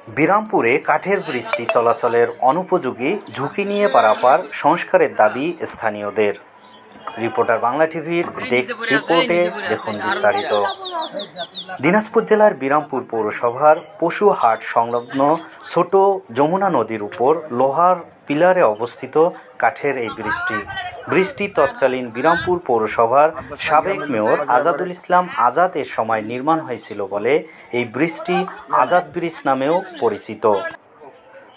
বিরামপুরে কাঠের বৃষ্টি চলাচলের অনুপযোগী, ঝুঁকি নিয়ে পারাপার সংস্কারের দাবি স্থানীয়দের। রিপোর্টার বাংলা টিভির ডেস্ক রিপোর্টে দেখুন বিস্তারিত। দিনাজপুর জেলার বিরামপুর পৌরসভার পশুহাট সংলগ্ন ছোট যমুনা নদীর উপর লোহার পিলারে অবস্থিত কাঠের এই বৃষ্টি তৎকালীন বিরামপুর পৌরসভার সাবেক মেয়র আজাদুল ইসলাম আজাদ এর সময় নির্মাণ হয়েছিল বলে এই ব্রিজটি আজাদ ব্রিজ নামেও পরিচিত।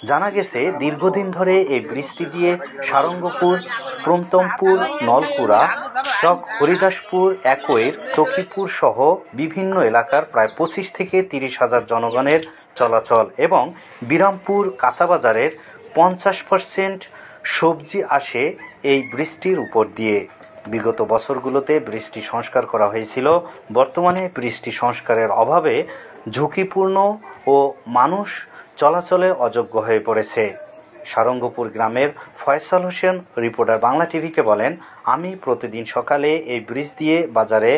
জানা গেছে, দীর্ঘদিন ধরে এই বৃষ্টি দিয়ে সারঙ্গপুর, প্রমতমপুর, নলকুড়া, চক হরিদাসপুর, একইর, তকিপুর সহ বিভিন্ন এলাকার প্রায় 25 থেকে 30 হাজার জনগণের চলাচল এবং বিরামপুর কাঁচাবাজারের 50% সবজি আসে এই বৃষ্টির উপর দিয়ে। বিগত বছরগুলোতে বৃষ্টি সংস্কার করা হয়েছিল। বর্তমানে বৃষ্টি সংস্কারের অভাবে ঝুঁকিপূর্ণ ও মানুষ চলাচলে অযোগ্য হয়ে পড়েছে। সারঙ্গপুর গ্রামের ফয়সাল হোসেন রিপোর্টার বাংলা টিভিকে বলেন, আমি প্রতিদিন সকালে এই ব্রিজ দিয়ে বাজারে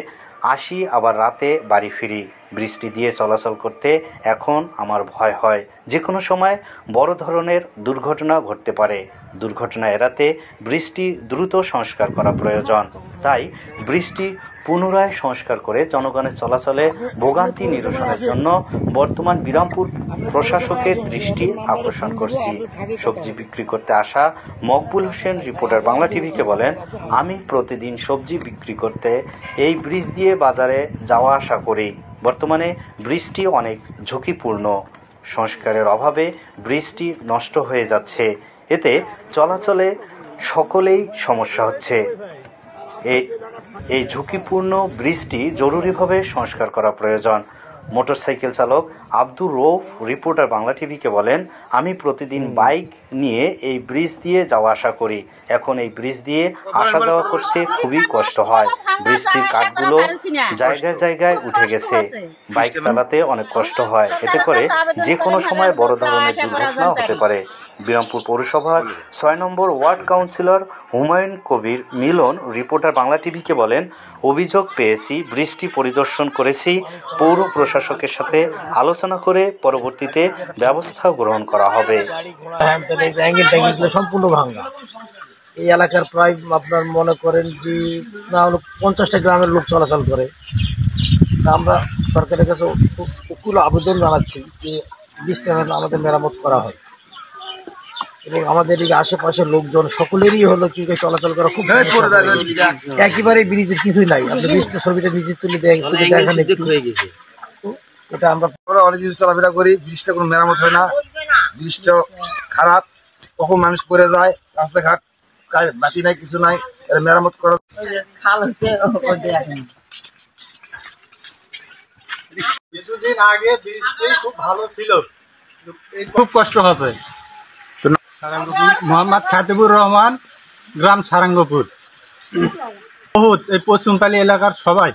আসি, আবার রাতে বাড়ি ফিরি। বৃষ্টি দিয়ে চলাচল করতে এখন আমার ভয় হয়, যে কোনো সময় বড় ধরনের দুর্ঘটনা ঘটতে পারে। দুর্ঘটনা এড়াতে বৃষ্টি দ্রুত সংস্কার করা প্রয়োজন। তাই বৃষ্টি পুনরায় সংস্কার করে জনগণের চলাচলে ভোগান্তি নিরসনের জন্য বর্তমান বিরামপুর প্রশাসকের দৃষ্টি আকর্ষণ করছি। সবজি বিক্রি করতে আসা মকবুল হোসেন রিপোর্টার বাংলা টিভিকে বলেন, আমি প্রতিদিন সবজি বিক্রি করতে এই ব্রিজ দিয়ে বাজারে যাওয়া আসা করি। বর্তমানে বৃষ্টি অনেক ঝুঁকিপূর্ণ। সংস্কারের অভাবে বৃষ্টি নষ্ট হয়ে যাচ্ছে, এতে চলাচলে সকলেই সমস্যা হচ্ছে। এই ঝুঁকিপূর্ণ ব্রিজটি জরুরিভাবে সংস্কার করা প্রয়োজন। মোটরসাইকেল চালক আব্দুর রৌফ রিপোর্টার বাংলা টিভিকে বলেন, আমি প্রতিদিন বাইক নিয়ে এই ব্রিজ দিয়ে যাওয়া আসা করি। এখন এই ব্রিজ দিয়ে আসা যাওয়া করতে খুবই কষ্ট হয়। বৃষ্টির কাঠগুলো জায়গায় জায়গায় উঠে গেছে। বাইক চালাতে অনেক কষ্ট হয়। এতে করে যে কোনো সময় বড় ধরনের দুর্ঘটনাও হতে পারে। বিরামপুর পৌরসভার 6 নম্বর ওয়ার্ড কাউন্সিলর হুমায়ুন কবির মিলন রিপোর্টার বাংলা টিভিকে বলেন, অভিযোগ পেয়েছি, বৃষ্টি পরিদর্শন করেছি, পৌর প্রশাসকের সাথে আলোচনা করে পরবর্তীতে ব্যবস্থা গ্রহণ করা হবে। সম্পূর্ণ ভাঙা এই এলাকার প্রায় আপনার মনে করেন যে না হলো 50টা গ্রামের লোক চলাচল করে। আমরা সরকারের কাছে উকুল আবেদন জানাচ্ছি যে বৃষ্টি আমাদের মেরামত করা হয় এবং আমাদের এই আশেপাশের লোকজন সকলেরই হলো কি চলাচল করা খুব একেবারে ব্রিজের কিছুই নাই। আপনি ব্রিজটা ছবিটা নিচে তুলে দেখেন, এটা আমরা অনেকদিন চলাফেরা করি, ব্রিজটা কোনো মেরামত হয় না। ব্রিজটা খারাপ, কখন মানুষ পড়ে যায়, রাস্তাঘাট বাতি নাই, কিছু নাই, এটা মেরামত করা। কিছুদিন আগে বৃষ্টি খুব ভালো ছিল, খুব কষ্ট হচ্ছে। মোহাম্মদ খাতিবুর রহমান, গ্রাম সারঙ্গপুর। বহুত এই পশ্চিমপালি এলাকার সবাই